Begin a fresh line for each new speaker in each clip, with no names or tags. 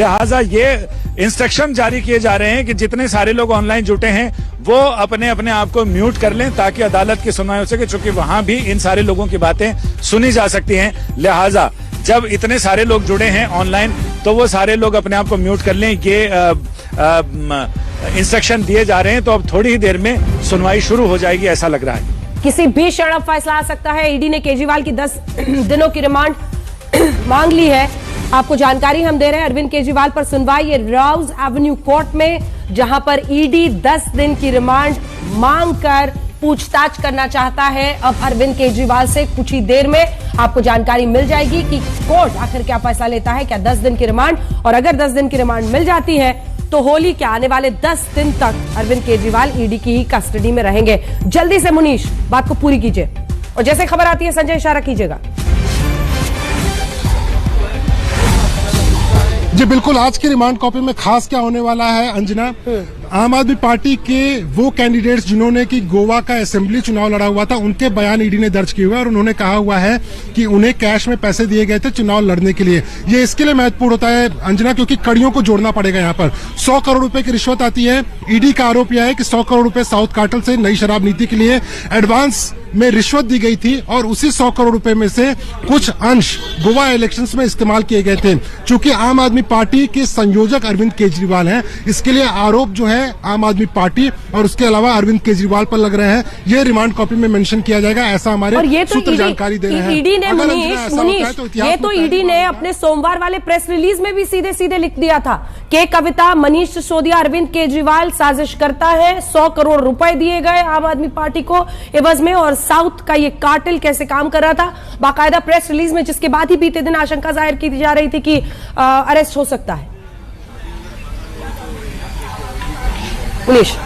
लिहाजा ये इंस्ट्रक्शन जारी किए जा रहे हैं कि जितने सारे लोग ऑनलाइन जुटे हैं वो अपने अपने आप को म्यूट कर लें ताकि अदालत की सुनवाई हो सके, चूंकि वहां भी इन सारे लोगों की बातें सुनी जा सकती हैं। लिहाजा जब इतने सारे लोग जुड़े हैं ऑनलाइन तो वो सारे लोग अपने आप को म्यूट कर लें। ये इंस्ट्रक्शन दिए जा रहे हैं, तो अब थोड़ी ही देर में सुनवाई शुरू हो जाएगी, ऐसा लग रहा है।
किसी भी क्षण अब फैसला आ सकता है। ईडी ने केजरीवाल की 10 दिनों की रिमांड मांग ली है। आपको जानकारी हम दे रहे हैं, अरविंद केजरीवाल पर सुनवाई ये राउज एवेन्यू कोर्ट में, जहां पर ईडी 10 दिन की रिमांड मांगकर पूछताछ करना चाहता है। अब अरविंद केजरीवाल से कुछ ही देर में आपको जानकारी मिल जाएगी कि कोर्ट आखिर क्या फैसला लेता है। क्या 10 दिन की रिमांड, और अगर 10 दिन की रिमांड मिल जाती है तो होली क्या आने वाले 10 दिन तक अरविंद केजरीवाल ईडी की ही कस्टडी में रहेंगे। जल्दी से मुनीश बात को पूरी कीजिए, और जैसे खबर आती है संजय इशारा कीजिएगा।
जी बिल्कुल, आज की रिमांड कॉपी में खास क्या होने वाला है अंजना, आम आदमी पार्टी के वो कैंडिडेट्स जिन्होंने कि गोवा का असेंबली चुनाव लड़ा हुआ था, उनके बयान ईडी ने दर्ज किए हुए हैं और उन्होंने कहा हुआ है कि उन्हें कैश में पैसे दिए गए थे चुनाव लड़ने के लिए। ये इसके लिए महत्वपूर्ण होता है अंजना, क्योंकि कड़ियों को जोड़ना पड़ेगा। यहाँ पर 100 करोड़ रुपए की रिश्वत आती है। ईडी का आरोप यह है कि 100 करोड़ रुपए साउथ कार्टेल से नई शराब नीति के लिए एडवांस में रिश्वत दी गई थी और उसी 100 करोड़ रुपए में से कुछ अंश गोवा इलेक्शंस में इस्तेमाल किए गए थे। चूंकि आम आदमी पार्टी के संयोजक अरविंद केजरीवाल हैं, इसके लिए आरोप जो है आम आदमी पार्टी और उसके अलावा अरविंद केजरीवाल पर लग रहे हैं। ये रिमांड कॉपी में मेंशन किया जाएगा, ऐसा हमारे सूत्र जानकारी दे रहे हैं।
ईडी ने ये तो ईडी ने अपने सोमवार वाले प्रेस रिलीज में भी सीधे सीधे लिख दिया था कि कविता, मनीष सिसोदिया, अरविंद केजरीवाल साजिश करता है। 100 करोड़ रुपए दिए गए आम आदमी पार्टी को एवज में, और साउथ का ये कार्टेल कैसे काम कर रहा था, बाकायदा प्रेस रिलीज में, जिसके बाद ही बीते दिन आशंका जाहिर की जा रही थी कि अरेस्ट हो सकता है।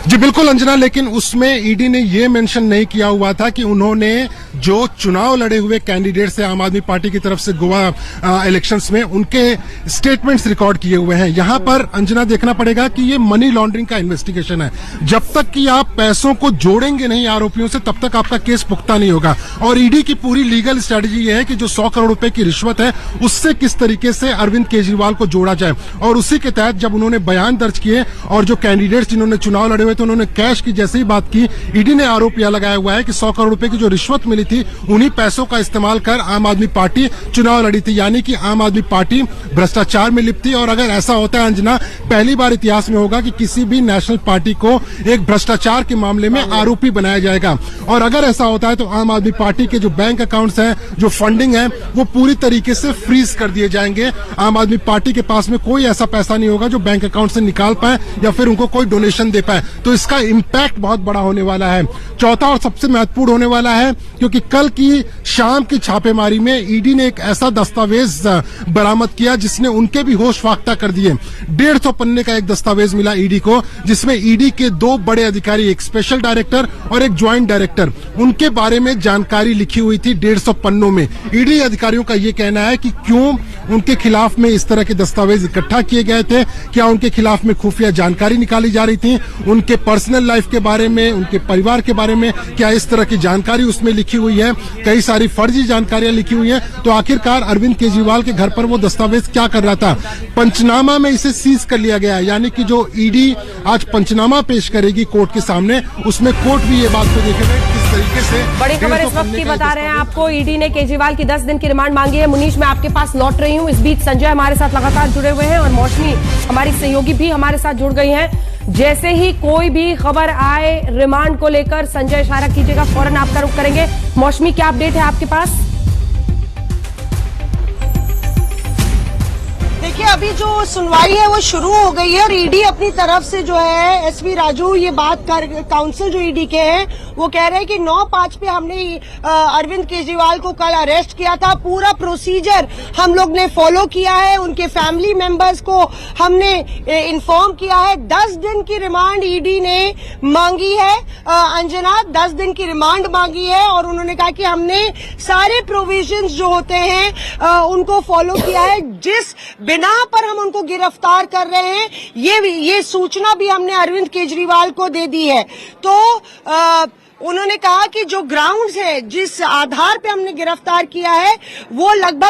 जी बिल्कुल अंजना, लेकिन उसमें ईडी ने यह मेंशन नहीं किया हुआ था कि उन्होंने जो चुनाव लड़े हुए कैंडिडेट्स हैं आम आदमी पार्टी की तरफ से गोवा इलेक्शंस में, उनके स्टेटमेंट्स रिकॉर्ड किए हुए हैं। यहां पर अंजना देखना पड़ेगा कि ये मनी लॉन्ड्रिंग का इन्वेस्टिगेशन है। जब तक कि आप पैसों को जोड़ेंगे नहीं आरोपियों से, तब तक आपका केस पुख्ता नहीं होगा। और ईडी की पूरी लीगल स्ट्रेटेजी ये है कि जो 100 करोड़ रुपए की रिश्वत है, उससे किस तरीके से अरविंद केजरीवाल को जोड़ा जाए। और उसी के तहत जब उन्होंने बयान दर्ज किए और जो कैंडिडेट्स जिन्होंने चुनाव लड़े हुए थे उन्होंने कैश की जैसे ही बात की, ईडी ने आरोप यह लगाया हुआ है कि 100 करोड़ रुपए की जो रिश्वत मिली थी, उन्हीं पैसों का इस्तेमाल कर आम आदमी पार्टी चुनाव लड़ी थी। यानी कि आम आदमी पार्टी भ्रष्टाचार में लिप्त थी। और अगर ऐसा होता है अंजना, पहली बार इतिहास में होगा कि किसी भी नेशनल पार्टी को एक भ्रष्टाचार के मामले में आरोपी बनाया जाएगा। और अगर ऐसा होता है तो आम आदमी पार्टी के जो बैंक अकाउंट्स हैं, जो फंडिंग है, वो पूरी तरीके से फ्रीज कर दिए जाएंगे। आम आदमी पार्टी के पास में कोई ऐसा पैसा नहीं होगा जो बैंक अकाउंट से निकाल पाए या फिर उनको कोई डोनेशन दे पाए। तो इसका इम्पैक्ट बहुत बड़ा होने वाला है। चौथा और सबसे महत्वपूर्ण होने वाला है, क्योंकि कल की शाम की छापेमारी में ईडी ने एक ऐसा दस्तावेज बरामद किया जिसने उनके भी होश फाख्ता कर दिए। 150 पन्ने का एक दस्तावेज मिला ईडी को, जिसमें ईडी के 2 बड़े अधिकारी, एक स्पेशल डायरेक्टर और एक ज्वाइंट डायरेक्टर, उनके बारे में जानकारी लिखी हुई थी 150 पन्नों में। ईडी अधिकारियों का यह कहना है कि क्यों उनके खिलाफ में इस तरह के दस्तावेज इकट्ठा किए गए थे, क्या उनके खिलाफ में खुफिया जानकारी निकाली जा रही थी, उनके पर्सनल लाइफ के बारे में, उनके परिवार के बारे में क्या इस तरह की जानकारी उसमें लिखी हुई है, कई सारी फर्जी जानकारियां लिखी हुई हैं। तो आखिरकार अरविंद केजरीवाल के घर पर वो दस्तावेज क्या कर रहा था। पंचनामा में इसे सीज कर लिया गया, यानी कि जो ईडी आज पंचनामा पेश करेगी कोर्ट के सामने, उसमें कोर्ट भी ये बात को देखेगा किस तरीके से।
बड़ी खबर इस वक्त की बता रहे हैं आपको, ईडी ने केजरीवाल की 10 दिन की रिमांड मांगी है। मुनीश, मैं आपके पास लौट रही हूं। इस बीच संजय हमारे साथ लगातार जुड़े हुए हैं और मौसमी हमारी सहयोगी भी हमारे साथ जुड़ गई हैं। जैसे ही कोई भी खबर आए रिमांड को लेकर, संजय इशारा कीजिएगा, फौरन आपका रुख करेंगे। मौसमी, क्या अपडेट है आपके पास?
देखिए, अभी जो सुनवाई है वो शुरू हो गई है और ईडी अपनी तरफ से जो है, एसपी राजू ये बात कर, काउंसिल जो ईडी के हैं वो कह रहे हैं कि 9/5 पे हमने अरविंद केजरीवाल को कल अरेस्ट किया था। पूरा प्रोसीजर हम लोग ने फॉलो किया है, उनके फैमिली मेंबर्स को हमने इन्फॉर्म किया है। 10 दिन की रिमांड ईडी ने मांगी है अंजना, 10 दिन की रिमांड मांगी है और उन्होंने कहा कि हमने सारे प्रोविजंस जो होते हैं उनको फॉलो किया है। जिस बिना पर हम उनको गिरफ्तार कर रहे हैं, ये सूचना भी हमने अरविंद केजरीवाल को दे दी है। तो उन्होंने कहा कि जो ग्राउंड्स है, जिस आधार पे हमने गिरफ्तार किया है, वो लगभग